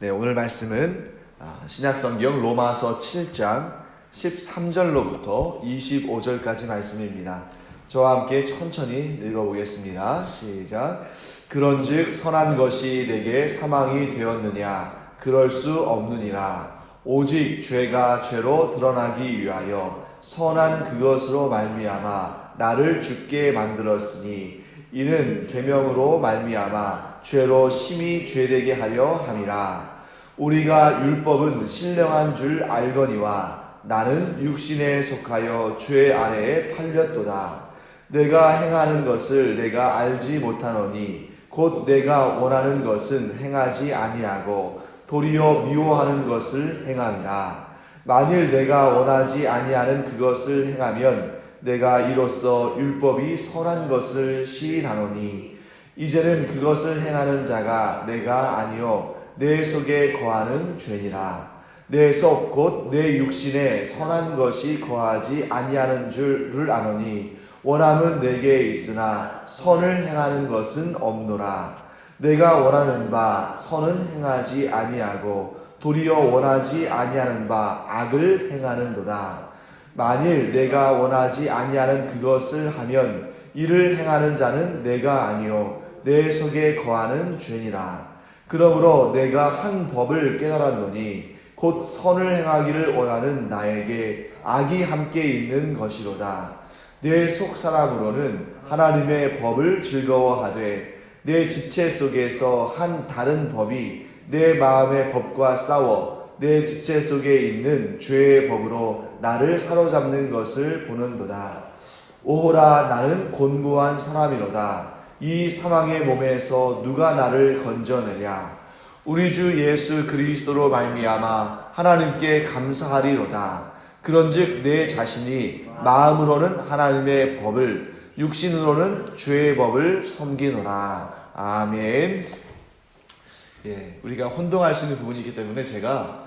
네, 오늘 말씀은 신약성경 로마서 7장 13절로부터 25절까지 말씀입니다. 저와 함께 천천히 읽어보겠습니다. 시작. 그런즉 선한 것이 내게 사망이 되었느냐? 그럴 수 없느니라. 오직 죄가 죄로 드러나기 위하여 선한 그것으로 말미암아 나를 죽게 만들었으니 이는 계명으로 말미암아 죄로 심히 죄되게 하려 함이라. 우리가 율법은 신령한 줄 알거니와 나는 육신에 속하여 죄 아래에 팔렸도다. 내가 행하는 것을 내가 알지 못하노니 곧 내가 원하는 것은 행하지 아니하고 도리어 미워하는 것을 행함이라. 만일 내가 원하지 아니하는 그것을 행하면 내가 이로써 율법이 선한 것을 시인하노니 이제는 그것을 행하는 자가 내가 아니요 내 속에 거하는 죄니라. 내 속 곧 내 육신에 선한 것이 거하지 아니하는 줄을 아노니 원함은 내게 있으나 선을 행하는 것은 없노라. 내가 원하는 바 선은 행하지 아니하고 도리어 원하지 아니하는 바 악을 행하는도다. 만일 내가 원하지 아니하는 그것을 하면 이를 행하는 자는 내가 아니요 내 속에 거하는 죄니라. 그러므로 내가 한 법을 깨달았노니 곧 선을 행하기를 원하는 나에게 악이 함께 있는 것이로다. 내 속 사람으로는 하나님의 법을 즐거워하되 내 지체 속에서 한 다른 법이 내 마음의 법과 싸워 내 지체 속에 있는 죄의 법으로 나를 사로잡는 것을 보는도다. 오호라, 나는 곤고한 사람이로다. 이 사망의 몸에서 누가 나를 건져내랴. 우리 주 예수 그리스도로 말미암아 하나님께 감사하리로다. 그런즉 내 자신이 마음으로는 하나님의 법을, 육신으로는 죄의 법을 섬기노라. 아멘. 우리가 혼동할 수 있는 부분이 있기 때문에 제가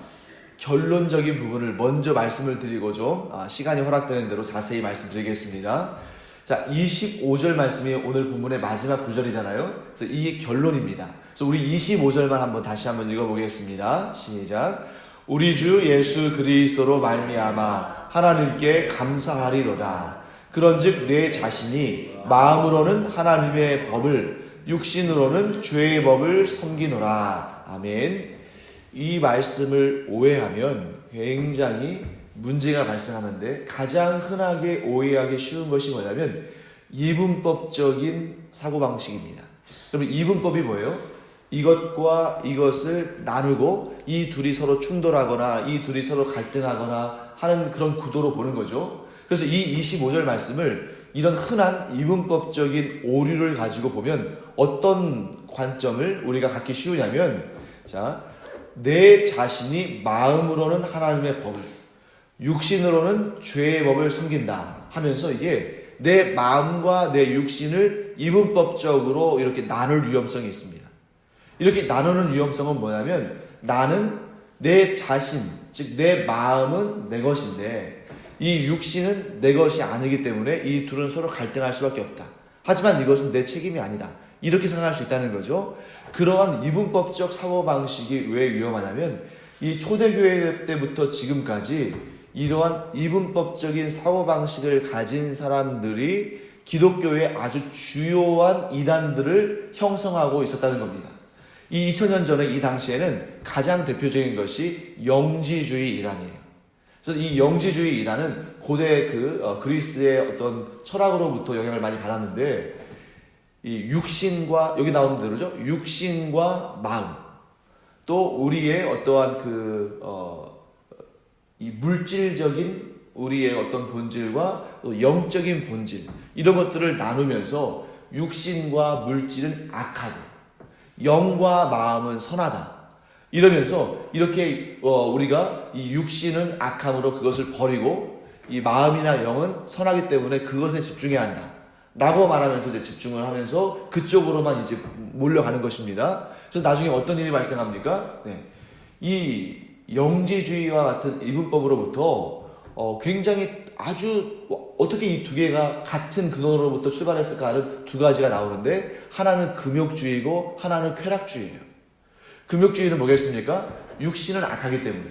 결론적인 부분을 먼저 말씀을 드리고 좀 시간이 허락되는 대로 자세히 말씀드리겠습니다. 자, 25절 말씀이 오늘 본문의 마지막 구절이잖아요. 그래서 이게 결론입니다. 그래서 우리 25절만 한번 다시 한번 읽어보겠습니다. 시작. 우리 주 예수 그리스도로 말미암아 하나님께 감사하리로다. 그런즉 내 자신이 마음으로는 하나님의 법을, 육신으로는 죄의 법을 섬기노라. 아멘. 이 말씀을 오해하면 굉장히 문제가 발생하는데 가장 흔하게 오해하기 쉬운 것이 뭐냐면 이분법적인 사고방식입니다. 그러면 이분법이 뭐예요? 이것과 이것을 나누고 이 둘이 서로 충돌하거나 이 둘이 서로 갈등하거나 하는 그런 구도로 보는 거죠. 그래서 이 25절 말씀을 이런 흔한 이분법적인 오류를 가지고 보면 어떤 관점을 우리가 갖기 쉬우냐면, 자, 내 자신이 마음으로는 하나님의 법을, 육신으로는 죄의 법을 섬긴다 하면서 이게 내 마음과 내 육신을 이분법적으로 이렇게 나눌 위험성이 있습니다. 이렇게 나누는 위험성은 뭐냐면 나는 내 자신, 즉 내 마음은 내 것인데 이 육신은 내 것이 아니기 때문에 이 둘은 서로 갈등할 수밖에 없다. 하지만 이것은 내 책임이 아니다. 이렇게 생각할 수 있다는 거죠. 그러한 이분법적 사고방식이 왜 위험하냐면 이 초대교회 때부터 지금까지 이러한 이분법적인 사고방식을 가진 사람들이 기독교의 아주 주요한 이단들을 형성하고 있었다는 겁니다. 이 2000년 전에 이 당시에는 가장 대표적인 것이 영지주의 이단이에요. 그래서 이 영지주의 이단은 고대 그리스의 어떤 철학으로부터 영향을 많이 받았는데 이 육신과, 여기 나오는 대로죠. 육신과 마음, 또 우리의 어떠한 이 물질적인 우리의 어떤 본질과 또 영적인 본질, 이런 것들을 나누면서 육신과 물질은 악하고 영과 마음은 선하다. 이러면서 이렇게 우리가 이 육신은 악함으로 그것을 버리고 이 마음이나 영은 선하기 때문에 그것에 집중해야 한다 라고 말하면서 이제 집중을 하면서 그쪽으로만 이제 몰려가는 것입니다. 그래서 나중에 어떤 일이 발생합니까? 이 영지주의와 같은 이분법으로부터 굉장히 아주 어떻게 이 두 개가 같은 근원으로부터 출발했을까 하는 두 가지가 나오는데 하나는 금욕주의고 하나는 쾌락주의예요. 금욕주의는 뭐겠습니까? 육신은 악하기 때문에,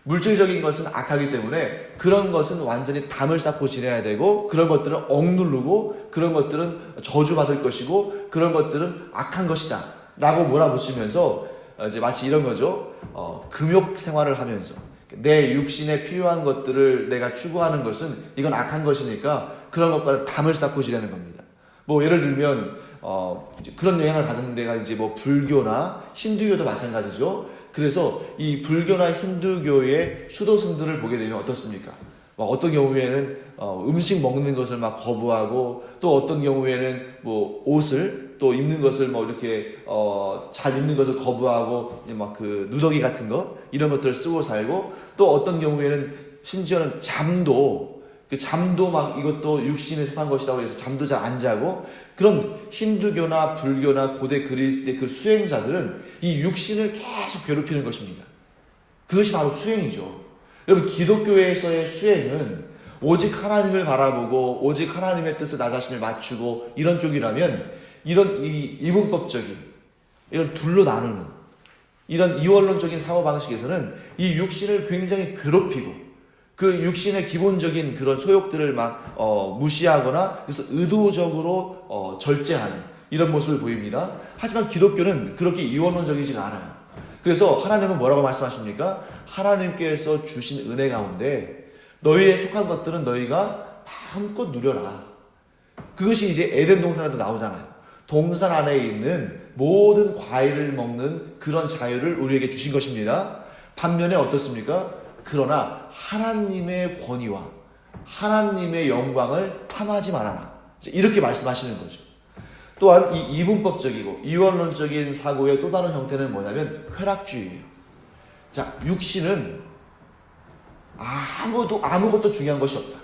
물질적인 것은 악하기 때문에 그런 것은 완전히 담을 쌓고 지내야 되고, 그런 것들은 억누르고, 그런 것들은 저주받을 것이고, 그런 것들은 악한 것이다 라고 몰아붙이면서 이제 마치 이런 거죠. 금욕 생활을 하면서 내 육신에 필요한 것들을 내가 추구하는 것은 이건 악한 것이니까 그런 것과는 담을 쌓고 지내는 겁니다. 뭐 예를 들면 이제 그런 영향을 받은 데가 이제 뭐 불교나 힌두교도 마찬가지죠. 그래서 이 불교나 힌두교의 수도승들을 보게 되면 어떻습니까? 어떤 경우에는 음식 먹는 것을 막 거부하고, 또 어떤 경우에는 뭐 옷을 또 입는 것을 뭐 이렇게 잘 입는 것을 거부하고 막 그 누더기 같은 거 이런 것들을 쓰고 살고, 또 어떤 경우에는 심지어는 잠도 막 이것도 육신에 속한 것이라고 해서 잠도 잘 안 자고, 그런 힌두교나 불교나 고대 그리스의 그 수행자들은 이 육신을 계속 괴롭히는 것입니다. 그것이 바로 수행이죠. 여러분, 기독교에서의 수행은 오직 하나님을 바라보고 오직 하나님의 뜻에 나 자신을 맞추고 이런 쪽이라면, 이런 이분법적인 이런 둘로 나누는 이런 이원론적인 사고방식에서는 이 육신을 굉장히 괴롭히고 그 육신의 기본적인 그런 소욕들을 막 무시하거나, 그래서 의도적으로 절제하는 이런 모습을 보입니다. 하지만 기독교는 그렇게 이원론적이지가 않아요. 그래서 하나님은 뭐라고 말씀하십니까? 하나님께서 주신 은혜 가운데 너희에 속한 것들은 너희가 마음껏 누려라. 그것이 이제 에덴 동산에도 나오잖아요. 동산 안에 있는 모든 과일을 먹는 그런 자유를 우리에게 주신 것입니다. 반면에 어떻습니까? 그러나 하나님의 권위와 하나님의 영광을 탐하지 말아라. 이렇게 말씀하시는 거죠. 또한 이 이분법적이고 이원론적인 사고의 또 다른 형태는 뭐냐면 쾌락주의예요. 자, 육신은 아무것도 중요한 것이 없다.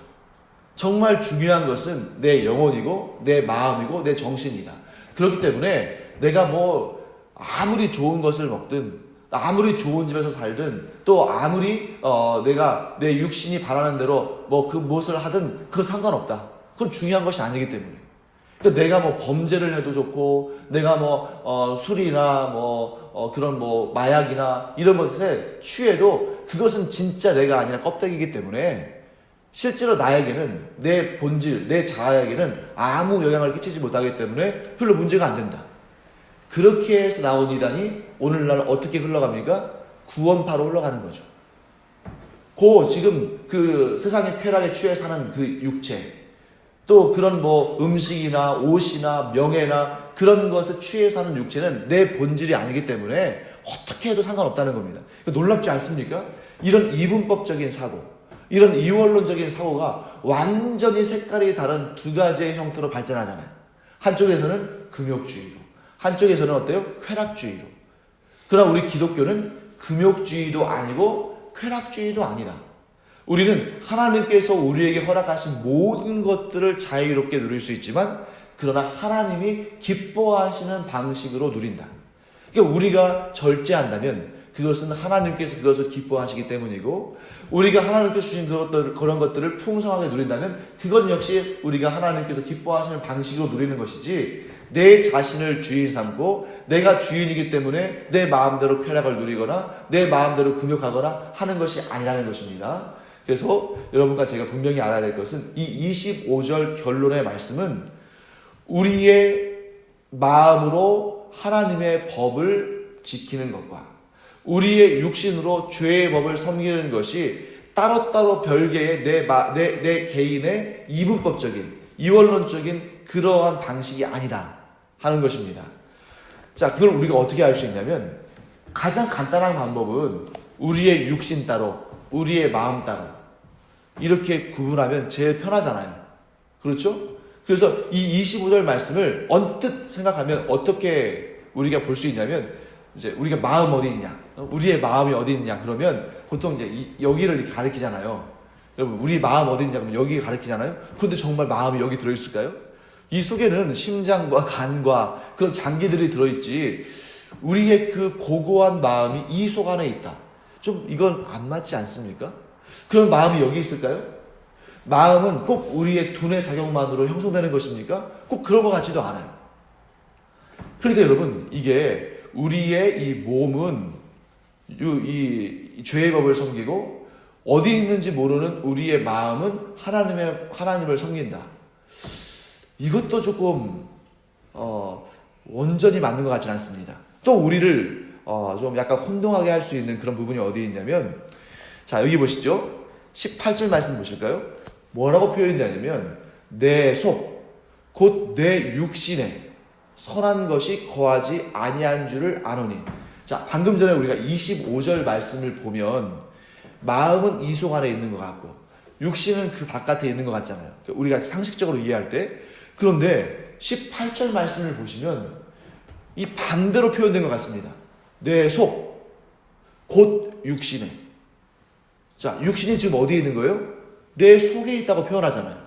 정말 중요한 것은 내 영혼이고 내 마음이고 내 정신이다. 그렇기 때문에 내가 뭐 아무리 좋은 것을 먹든, 아무리 좋은 집에서 살든, 또 아무리 내가 내 육신이 바라는 대로 뭐 그 무엇을 하든 그건 상관없다. 그건 중요한 것이 아니기 때문에. 그러니까 내가 뭐 범죄를 해도 좋고, 내가 뭐 술이나 그런 뭐 마약이나 이런 것에 취해도 그것은 진짜 내가 아니라 껍데기이기 때문에 실제로 나에게는 내 본질, 내 자아에게는 아무 영향을 끼치지 못하기 때문에 별로 문제가 안 된다. 그렇게 해서 나온 이단이 오늘날 어떻게 흘러갑니까? 구원파로 흘러가는 거죠. 지금 그 세상의 쾌락에 취해 사는 그 육체, 또 그런 뭐 음식이나 옷이나 명예나 그런 것에 취해 사는 육체는 내 본질이 아니기 때문에 어떻게 해도 상관없다는 겁니다. 놀랍지 않습니까? 이런 이분법적인 사고, 이런 이원론적인 사고가 완전히 색깔이 다른 두 가지의 형태로 발전하잖아요. 한쪽에서는 금욕주의로, 한쪽에서는 어때요? 쾌락주의로. 그러나 우리 기독교는 금욕주의도 아니고 쾌락주의도 아니다. 우리는 하나님께서 우리에게 허락하신 모든 것들을 자유롭게 누릴 수 있지만, 그러나 하나님이 기뻐하시는 방식으로 누린다. 그러니까 우리가 절제한다면 그것은 하나님께서 그것을 기뻐하시기 때문이고, 우리가 하나님께서 주신 그런 것들을 풍성하게 누린다면 그것 역시 우리가 하나님께서 기뻐하시는 방식으로 누리는 것이지, 내 자신을 주인 삼고 내가 주인이기 때문에 내 마음대로 쾌락을 누리거나 내 마음대로 금욕하거나 하는 것이 아니라는 것입니다. 그래서 여러분과 제가 분명히 알아야 될 것은 이 25절 결론의 말씀은 우리의 마음으로 하나님의 법을 지키는 것과 우리의 육신으로 죄의 법을 섬기는 것이 따로따로 별개의 내 개인의 이분법적인 이원론적인 그러한 방식이 아니다 하는 것입니다. 자, 그걸 우리가 어떻게 알 수 있냐면, 가장 간단한 방법은 우리의 육신 따로 우리의 마음 따로 이렇게 구분하면 제일 편하잖아요. 그렇죠? 그래서 이 25절 말씀을 언뜻 생각하면 어떻게 우리가 볼 수 있냐면, 이제 우리가 마음 어디 있냐, 우리의 마음이 어디 있냐 그러면 보통 이제 여기를 이렇게 가리키잖아요. 여러분, 우리 마음 어디 있냐 그러면 여기 가리키잖아요. 그런데 정말 마음이 여기 들어있을까요? 이 속에는 심장과 간과 그런 장기들이 들어있지, 우리의 그 고고한 마음이 이 속 안에 있다. 좀 이건 안 맞지 않습니까? 그런 마음이 여기 있을까요? 마음은 꼭 우리의 두뇌 작용만으로 형성되는 것입니까? 꼭 그런 것 같지도 않아요. 그러니까 여러분, 이게 우리의 이 몸은 이 죄의 법을 섬기고 어디 있는지 모르는 우리의 마음은 하나님을 섬긴다. 이것도 조금 온전히 맞는 것 같지는 않습니다. 또 우리를 좀 약간 혼동하게 할 수 있는 그런 부분이 어디 있냐면, 자, 여기 보시죠. 18절 말씀 보실까요? 뭐라고 표현되냐면, 내 속, 곧 내 육신에 선한 것이 거하지 아니한 줄을 아노니. 자, 방금 전에 우리가 25절 말씀을 보면 마음은 이 속 안에 있는 것 같고 육신은 그 바깥에 있는 것 같잖아요. 우리가 상식적으로 이해할 때. 그런데 18절 말씀을 보시면 이 반대로 표현된 것 같습니다. 내 속, 곧 육신에. 자, 육신이 지금 어디에 있는 거예요? 내 속에 있다고 표현하잖아요.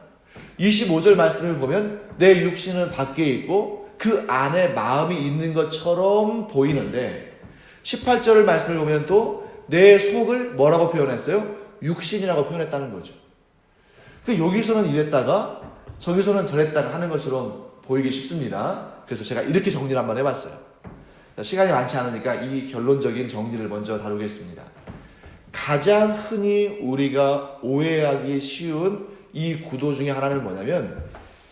25절 말씀을 보면 내 육신은 밖에 있고 그 안에 마음이 있는 것처럼 보이는데, 18절 말씀을 보면 또 내 속을 뭐라고 표현했어요? 육신이라고 표현했다는 거죠. 여기서는 이랬다가 저기서는 저랬다가 하는 것처럼 보이기 쉽습니다. 그래서 제가 이렇게 정리를 한번 해봤어요. 시간이 많지 않으니까 이 결론적인 정리를 먼저 다루겠습니다. 가장 흔히 우리가 오해하기 쉬운 이 구도 중에 하나는 뭐냐면,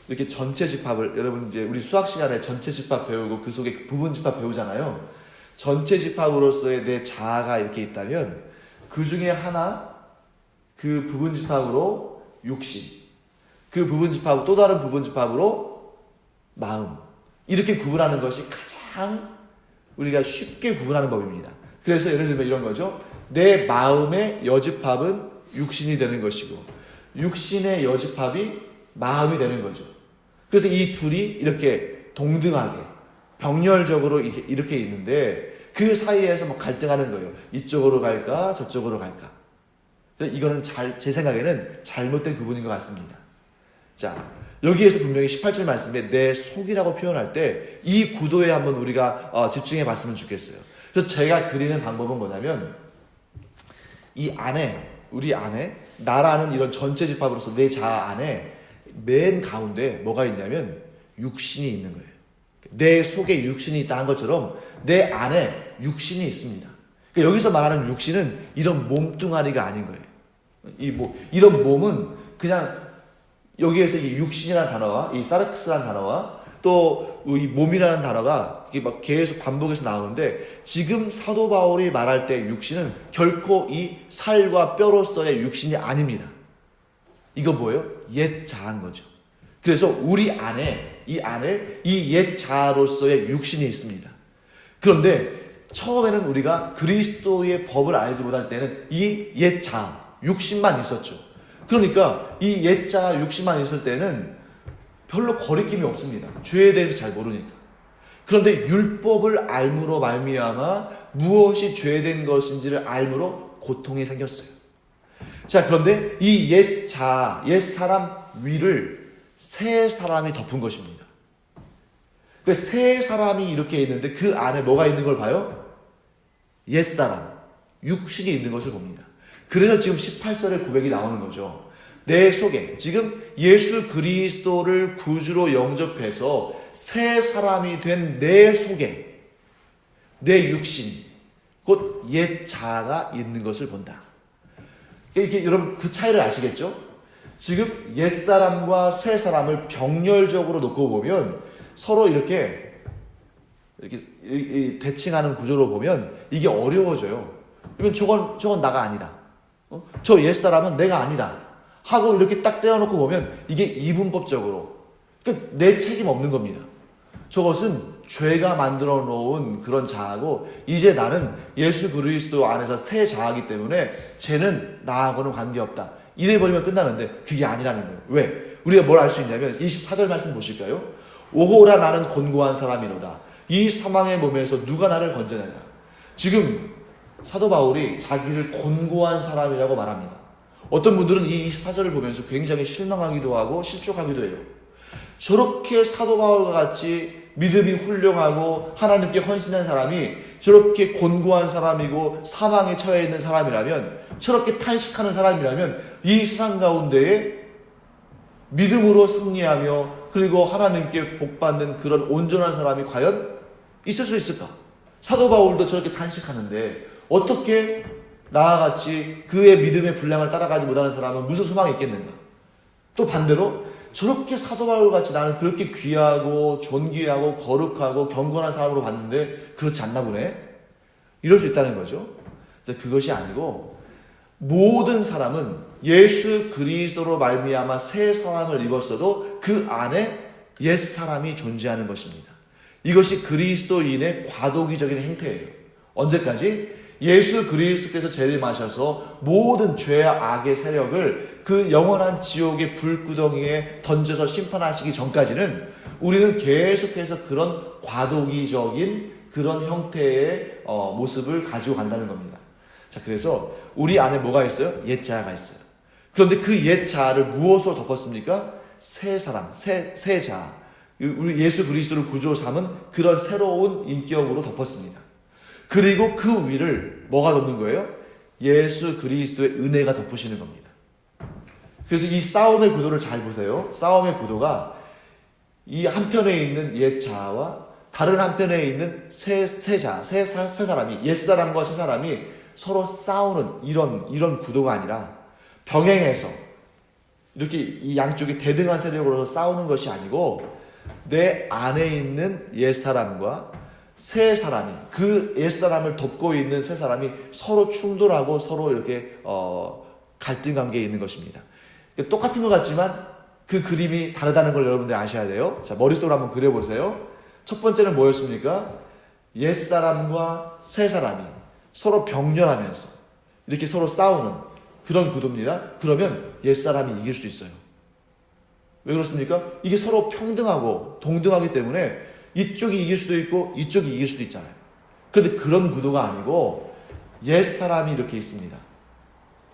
이렇게 전체 집합을, 여러분 이제 우리 수학 시간에 전체 집합 배우고 그 속에 부분 집합 배우잖아요. 전체 집합으로서의 내 자아가 이렇게 있다면 그 중에 하나, 그 부분 집합으로 육신, 그 부분 집합, 또 다른 부분 집합으로 마음, 이렇게 구분하는 것이 가장 우리가 쉽게 구분하는 법입니다. 그래서 예를 들면 이런 거죠. 내 마음의 여집합은 육신이 되는 것이고 육신의 여집합이 마음이 되는 거죠. 그래서 이 둘이 이렇게 동등하게 병렬적으로 이렇게 있는데 그 사이에서 막 갈등하는 거예요. 이쪽으로 갈까 저쪽으로 갈까. 이거는 제 생각에는 잘못된 구분인 것 같습니다. 자, 여기에서 분명히 18절 말씀에 내 속이라고 표현할 때 이 구도에 한번 우리가 집중해 봤으면 좋겠어요. 그래서 제가 그리는 방법은 뭐냐면, 이 안에, 우리 안에, 나라는 이런 전체 집합으로서 내 자아 안에 맨 가운데 뭐가 있냐면 육신이 있는 거예요. 내 속에 육신이 있다 한 것처럼 내 안에 육신이 있습니다. 그러니까 여기서 말하는 육신은 이런 몸뚱아리가 아닌 거예요. 이런 몸은 그냥 여기에서 이 육신이라는 단어와 이 사르크스라는 단어와 또 이 몸이라는 단어가 이게 막 계속 반복해서 나오는데, 지금 사도 바울이 말할 때 육신은 결코 이 살과 뼈로서의 육신이 아닙니다. 이거 뭐예요? 옛 자아인 거죠. 그래서 우리 안에 이 옛 자아로서의 육신이 있습니다. 그런데 처음에는 우리가 그리스도의 법을 알지 못할 때는 이 옛 자아, 육신만 있었죠. 그러니까 이 옛 자아, 육신만 있을 때는 별로 거리낌이 없습니다. 죄에 대해서 잘 모르니까. 그런데 율법을 알므로 말미암아 무엇이 죄된 것인지를 알므로 고통이 생겼어요. 자, 그런데 이 옛 자아, 옛 사람 위를 새 사람이 덮은 것입니다. 그 새 사람이 이렇게 있는데 그 안에 뭐가 있는 걸 봐요? 옛 사람, 육신이 있는 것을 봅니다. 그래서 지금 18절에 고백이 나오는 거죠. 내 속에, 지금 예수 그리스도를 구주로 영접해서 새 사람이 된 내 속에 내 육신, 곧 옛 자아가 있는 것을 본다. 이렇게 여러분 그 차이를 아시겠죠? 지금 옛 사람과 새 사람을 병렬적으로 놓고 보면 서로 이렇게 대칭하는 구조로 보면 이게 어려워져요. 그러면 저건 나가 아니다. 저 옛 사람은 내가 아니다. 하고 이렇게 딱 떼어놓고 보면 이게 이분법적으로 내 책임 없는 겁니다. 저것은 죄가 만들어 놓은 그런 자아고, 이제 나는 예수 그리스도 안에서 새 자아이기 때문에 쟤는 나하고는 관계없다. 이래버리면 끝나는데 그게 아니라는 거예요. 왜? 우리가 뭘 알 수 있냐면 24절 말씀 보실까요? 오호라 나는 곤고한 사람이로다. 이 사망의 몸에서 누가 나를 건져내나. 지금 사도 바울이 자기를 곤고한 사람이라고 말합니다. 어떤 분들은 이 24절을 보면서 굉장히 실망하기도 하고 실족하기도 해요. 저렇게 사도 바울과 같이 믿음이 훌륭하고 하나님께 헌신한 사람이 저렇게 곤고한 사람이고 사망에 처해 있는 사람이라면, 저렇게 탄식하는 사람이라면 이 세상 가운데에 믿음으로 승리하며 그리고 하나님께 복받는 그런 온전한 사람이 과연 있을 수 있을까? 사도 바울도 저렇게 탄식하는데 어떻게 나와 같이 그의 믿음의 분량을 따라가지 못하는 사람은 무슨 소망이 있겠는가? 또 반대로 저렇게 사도 바울 같이 나는 그렇게 귀하고 존귀하고 거룩하고 경건한 사람으로 봤는데 그렇지 않나 보네? 이럴 수 있다는 거죠. 그것이 아니고 모든 사람은 예수 그리스도로 말미암아 새 사람을 입었어도 그 안에 옛 사람이 존재하는 것입니다. 이것이 그리스도인의 과도기적인 행태예요. 언제까지? 예수 그리스도께서 재림하셔서 모든 죄와 악의 세력을 그 영원한 지옥의 불구덩이에 던져서 심판하시기 전까지는 우리는 계속해서 그런 과도기적인 그런 형태의 모습을 가지고 간다는 겁니다. 자, 그래서 우리 안에 뭐가 있어요? 옛 자아가 있어요. 그런데 그 옛 자아를 무엇으로 덮었습니까? 새 사람, 새 자아. 우리 예수 그리스도를 구주로 삼은 그런 새로운 인격으로 덮었습니다. 그리고 그 위를 뭐가 덮는 거예요? 예수 그리스도의 은혜가 덮으시는 겁니다. 그래서 이 싸움의 구도를 잘 보세요. 싸움의 구도가 이 한편에 있는 옛 자아와 다른 한편에 있는 새 사람이, 옛 사람과 새 사람이 서로 싸우는 이런 구도가 아니라 병행해서 이렇게 이 양쪽이 대등한 세력으로서 싸우는 것이 아니고 내 안에 있는 옛 사람과 새 사람이, 그 옛 사람을 덮고 있는 새 사람이 서로 충돌하고 서로 이렇게 갈등 관계에 있는 것입니다. 똑같은 것 같지만 그 그림이 다르다는 걸 여러분들이 아셔야 돼요. 자, 머릿속으로 한번 그려보세요. 첫 번째는 뭐였습니까? 옛 사람과 새 사람이 서로 병렬하면서 이렇게 서로 싸우는 그런 구도입니다. 그러면 옛 사람이 이길 수 있어요. 왜 그렇습니까? 이게 서로 평등하고 동등하기 때문에 이쪽이 이길 수도 있고 이쪽이 이길 수도 있잖아요. 그런데 그런 구도가 아니고 옛 사람이 이렇게 있습니다.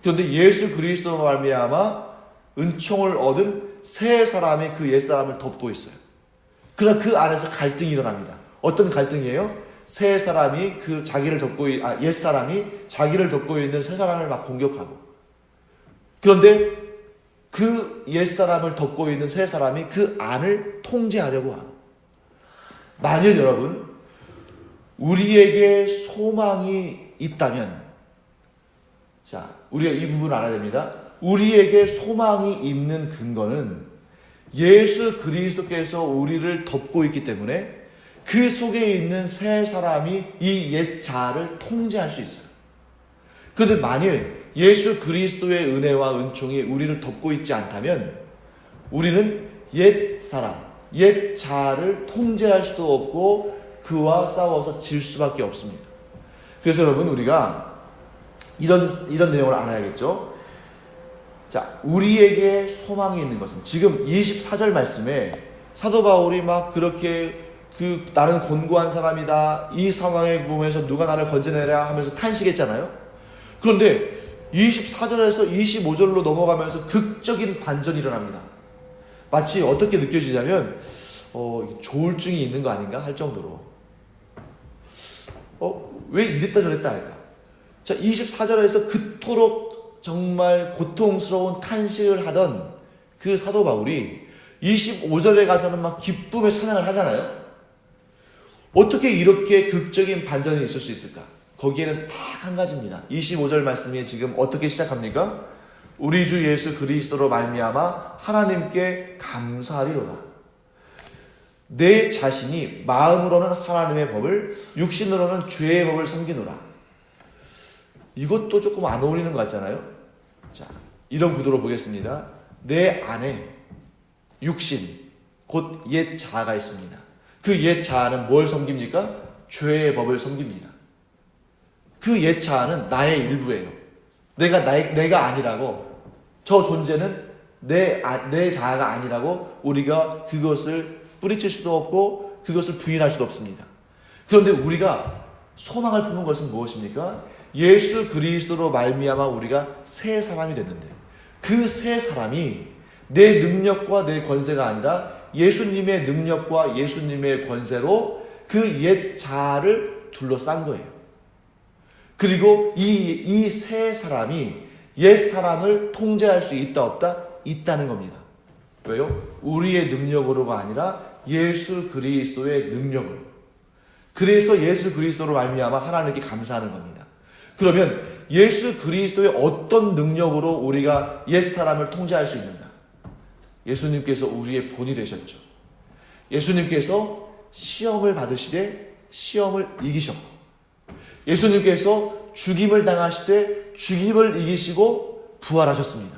그런데 예수 그리스도로 말미암아 은총을 얻은 새 사람이 그 옛 사람을 덮고 있어요. 그러나 그 안에서 갈등이 일어납니다. 어떤 갈등이에요? 새 사람이 옛 사람이 자기를 덮고 있는 새 사람을 막 공격하고, 그런데 그 옛 사람을 덮고 있는 새 사람이 그 안을 통제하려고 하고. 만일 여러분 우리에게 소망이 있다면, 자, 우리가 이 부분을 알아야 됩니다. 우리에게 소망이 있는 근거는 예수 그리스도께서 우리를 덮고 있기 때문에 그 속에 있는 새 사람이 이 옛 자아를 통제할 수 있어요. 그런데 만일 예수 그리스도의 은혜와 은총이 우리를 덮고 있지 않다면 우리는 옛 사람, 옛 자아를 통제할 수도 없고 그와 싸워서 질 수밖에 없습니다. 그래서 여러분 우리가 이런 내용을 알아야겠죠. 자, 우리에게 소망이 있는 것은 지금 24절 말씀에 사도 바울이 막 그렇게 나는 곤고한 사람이다, 이 상황에 보면서 누가 나를 건져내랴 하면서 탄식했잖아요. 그런데 24절에서 25절로 넘어가면서 극적인 반전이 일어납니다. 마치 어떻게 느껴지냐면 조울증이 있는 거 아닌가 할 정도로 왜 이랬다 저랬다 할까. 자, 24절에서 그토록 정말 고통스러운 탄식을 하던 그 사도 바울이 25절에 가서는 막 기쁨의 찬양을 하잖아요. 어떻게 이렇게 극적인 반전이 있을 수 있을까? 거기에는 딱 한 가지입니다. 25절 말씀이 지금 어떻게 시작합니까? 우리 주 예수 그리스도로 말미암아 하나님께 감사하리로다. 내 자신이 마음으로는 하나님의 법을, 육신으로는 죄의 법을 섬기노라. 이것도 조금 안 어울리는 것 같잖아요. 자, 이런 구도로 보겠습니다. 내 안에 육신, 곧 옛 자아가 있습니다. 그 옛 자아는 뭘 섬깁니까? 죄의 법을 섬깁니다. 그 옛 자아는 나의 일부예요. 내가 아니라고, 저 존재는 내 자아가 아니라고 우리가 그것을 뿌리칠 수도 없고 그것을 부인할 수도 없습니다. 그런데 우리가 소망을 품은 것은 무엇입니까? 예수 그리스도로 말미암아 우리가 새 사람이 됐는데 그 새 사람이 내 능력과 내 권세가 아니라 예수님의 능력과 예수님의 권세로 그 옛 자아를 둘러싼 거예요. 그리고 이 새 사람이 옛 사람을 통제할 수 있다 없다? 있다는 겁니다. 왜요? 우리의 능력으로가 아니라 예수 그리스도의 능력으로. 그래서 예수 그리스도로 말미암아 하나님께 감사하는 겁니다. 그러면 예수 그리스도의 어떤 능력으로 우리가 옛사람을 통제할 수 있는가? 예수님께서 우리의 본이 되셨죠. 예수님께서 시험을 받으시되 시험을 이기셨고, 예수님께서 죽임을 당하시되 죽임을 이기시고 부활하셨습니다.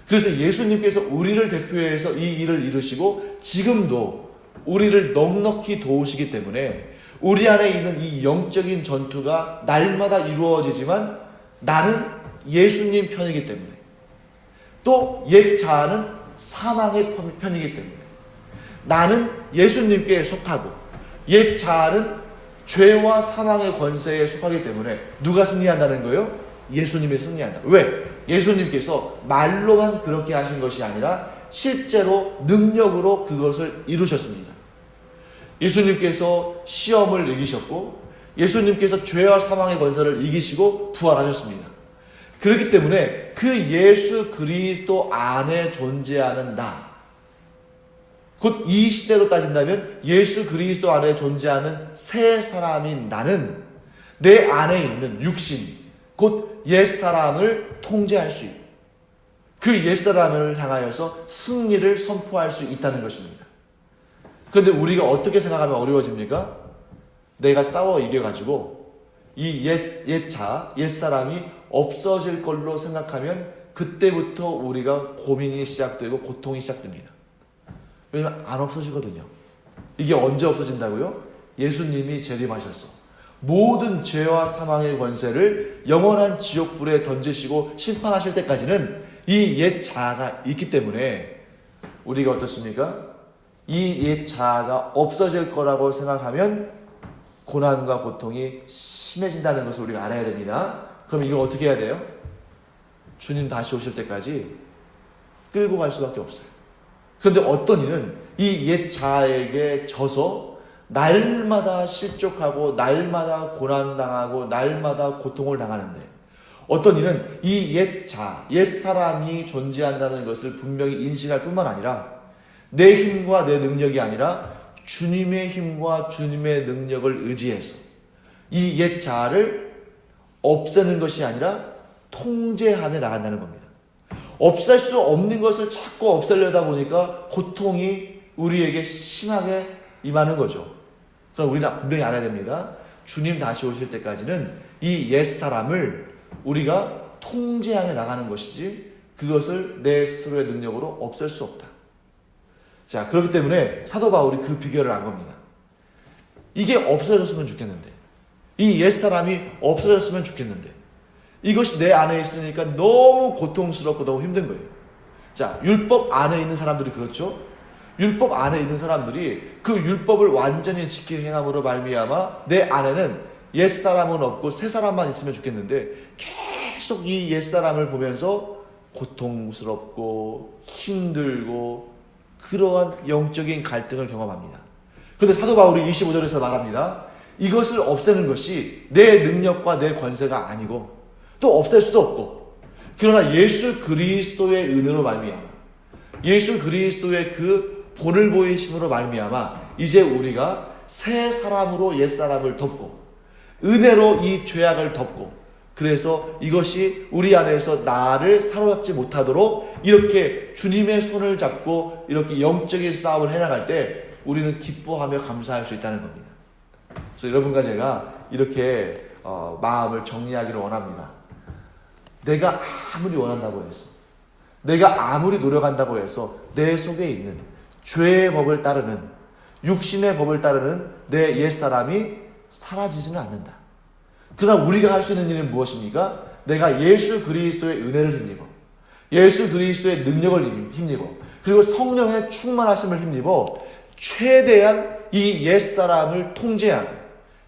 그래서 예수님께서 우리를 대표해서 이 일을 이루시고 지금도 우리를 넉넉히 도우시기 때문에 우리 안에 있는 이 영적인 전투가 날마다 이루어지지만 나는 예수님 편이기 때문에, 또 옛 자아는 사망의 편이기 때문에 나는 예수님께 속하고 옛 자아는 죄와 사망의 권세에 속하기 때문에 누가 승리한다는 거예요? 예수님이 승리한다. 왜? 예수님께서 말로만 그렇게 하신 것이 아니라 실제로 능력으로 그것을 이루셨습니다. 예수님께서 시험을 이기셨고 예수님께서 죄와 사망의 권세를 이기시고 부활하셨습니다. 그렇기 때문에 그 예수 그리스도 안에 존재하는 나, 곧 이 시대로 따진다면 예수 그리스도 안에 존재하는 새 사람인 나는 내 안에 있는 육신, 곧 옛사람을 통제할 수 있고 그 옛사람을 향하여서 승리를 선포할 수 있다는 것입니다. 그런데 우리가 어떻게 생각하면 어려워집니까? 내가 싸워 이겨가지고 이 옛사람이 없어질 걸로 생각하면 그때부터 우리가 고민이 시작되고 고통이 시작됩니다. 왜냐하면 안 없어지거든요. 이게 언제 없어진다고요? 예수님이 재림하셨어. 모든 죄와 사망의 권세를 영원한 지옥불에 던지시고 심판하실 때까지는 이 옛 자아가 있기 때문에 우리가 어떻습니까? 이 옛 자아가 없어질 거라고 생각하면 고난과 고통이 심해진다는 것을 우리가 알아야 됩니다. 그럼 이걸 어떻게 해야 돼요? 주님 다시 오실 때까지 끌고 갈 수밖에 없어요. 그런데 어떤 이는 이 옛 자아에게 져서 날마다 실족하고 날마다 고난당하고 날마다 고통을 당하는데, 어떤 이는 이 옛 자아, 옛 사람이 존재한다는 것을 분명히 인식할 뿐만 아니라 내 힘과 내 능력이 아니라 주님의 힘과 주님의 능력을 의지해서 이 옛 자아를 없애는 것이 아니라 통제하며 나간다는 겁니다. 없앨 수 없는 것을 자꾸 없애려다 보니까 고통이 우리에게 심하게 임하는 거죠. 그럼 우리는 분명히 알아야 됩니다. 주님 다시 오실 때까지는 이 옛사람을 우리가 통제하며 나가는 것이지 그것을 내 스스로의 능력으로 없앨 수 없다. 자, 그렇기 때문에 사도 바울이 그 비결을 안 겁니다. 이게 없어졌으면 좋겠는데, 이 옛사람이 없어졌으면 좋겠는데, 이것이 내 안에 있으니까 너무 고통스럽고 너무 힘든 거예요. 자, 율법 안에 있는 사람들이 그렇죠. 율법 안에 있는 사람들이 그 율법을 완전히 지키는 행함으로 말미암아 내 안에는 옛사람은 없고 새사람만 있으면 좋겠는데 계속 이 옛사람을 보면서 고통스럽고 힘들고 그러한 영적인 갈등을 경험합니다. 그런데 사도 바울이 25절에서 말합니다. 이것을 없애는 것이 내 능력과 내 권세가 아니고 또 없앨 수도 없고, 그러나 예수 그리스도의 은혜로 말미암아, 예수 그리스도의 그 본을 보이심으로 말미암아 이제 우리가 새 사람으로 옛사람을 덮고 은혜로 이 죄악을 덮고, 그래서 이것이 우리 안에서 나를 사로잡지 못하도록 이렇게 주님의 손을 잡고 이렇게 영적인 싸움을 해나갈 때 우리는 기뻐하며 감사할 수 있다는 겁니다. 그래서 여러분과 제가 이렇게 마음을 정리하기를 원합니다. 내가 아무리 원한다고 해서, 내가 아무리 노력한다고 해서 내 속에 있는 죄의 법을 따르는, 육신의 법을 따르는 내 옛사람이 사라지지는 않는다. 그러나 우리가 할 수 있는 일은 무엇입니까? 내가 예수 그리스도의 은혜를 힘입어, 예수 그리스도의 능력을 힘입어, 그리고 성령의 충만하심을 힘입어 최대한 이 옛사람을 통제하고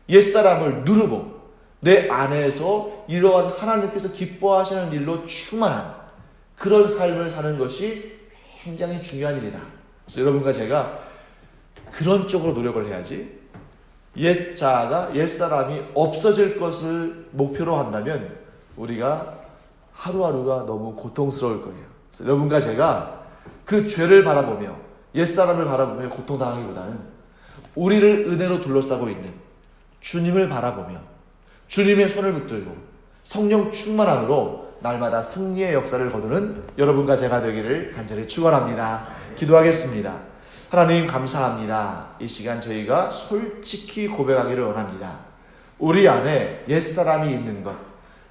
옛사람을 누르고 내 안에서 이러한 하나님께서 기뻐하시는 일로 충만한 그런 삶을 사는 것이 굉장히 중요한 일이다. 그래서 여러분과 제가 그런 쪽으로 노력을 해야지, 옛 자아가, 옛사람이 없어질 것을 목표로 한다면 우리가 하루하루가 너무 고통스러울 거예요. 그래서 여러분과 제가 그 죄를 바라보며 옛사람을 바라보며 고통당하기보다는 우리를 은혜로 둘러싸고 있는, 주님을 바라보며 주님의 손을 붙들고 성령 충만함으로 날마다 승리의 역사를 거두는 여러분과 제가 되기를 간절히 축원합니다. 기도하겠습니다. 하나님 감사합니다. 이 시간 저희가 솔직히 고백하기를 원합니다. 우리 안에 옛사람이 있는 것,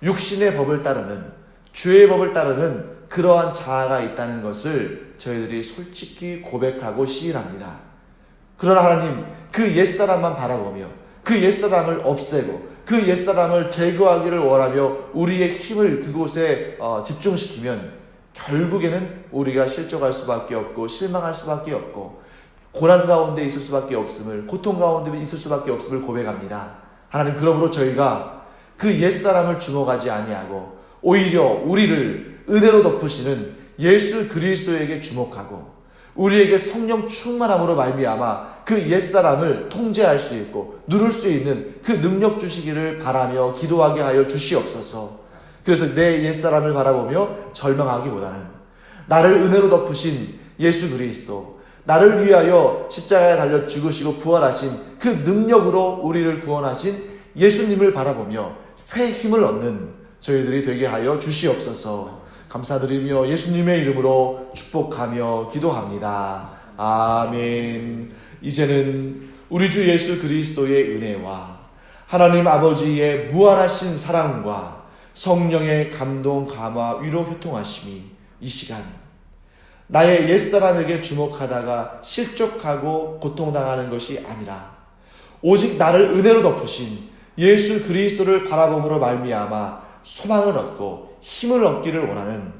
육신의 법을 따르는, 죄의 법을 따르는 그러한 자아가 있다는 것을 저희들이 솔직히 고백하고 시인합니다. 그러나 하나님, 그 옛사람만 바라보며 그 옛사람을 없애고 그 옛사람을 제거하기를 원하며 우리의 힘을 그곳에 집중시키면 결국에는 우리가 실족할 수밖에 없고 실망할 수밖에 없고 고난 가운데 있을 수밖에 없음을, 고통 가운데 있을 수밖에 없음을 고백합니다. 하나님, 그러므로 저희가 그 옛사람을 주목하지 아니하고 오히려 우리를 은혜로 덮으시는 예수 그리스도에게 주목하고 우리에게 성령 충만함으로 말미암아 그 옛사람을 통제할 수 있고 누를 수 있는 그 능력 주시기를 바라며 기도하게 하여 주시옵소서. 그래서 내 옛사람을 바라보며 절망하기보다는 나를 은혜로 덮으신 예수 그리스도, 나를 위하여 십자가에 달려 죽으시고 부활하신 그 능력으로 우리를 구원하신 예수님을 바라보며 새 힘을 얻는 저희들이 되게 하여 주시옵소서. 감사드리며 예수님의 이름으로 축복하며 기도합니다. 아멘. 이제는 우리 주 예수 그리스도의 은혜와 하나님 아버지의 무한하신 사랑과 성령의 감동, 감화, 위로, 교통하심이 이 시간 나의 옛사람에게 주목하다가 실족하고 고통당하는 것이 아니라 오직 나를 은혜로 덮으신 예수 그리스도를 바라봄으로 말미암아 소망을 얻고 힘을 얻기를 원하는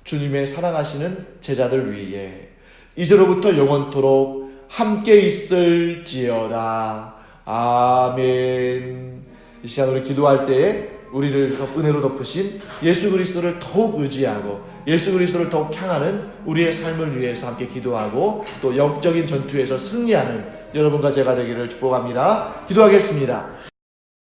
주님의 사랑하시는 제자들 위에 이제로부터 영원토록 함께 있을지어다. 아멘. 이 시간 우리 기도할 때에 우리를 은혜로 덮으신 예수 그리스도를 더욱 의지하고 예수 그리스도를 더욱 향하는 우리의 삶을 위해서 함께 기도하고 또 영적인 전투에서 승리하는 여러분과 제가 되기를 축복합니다. 기도하겠습니다.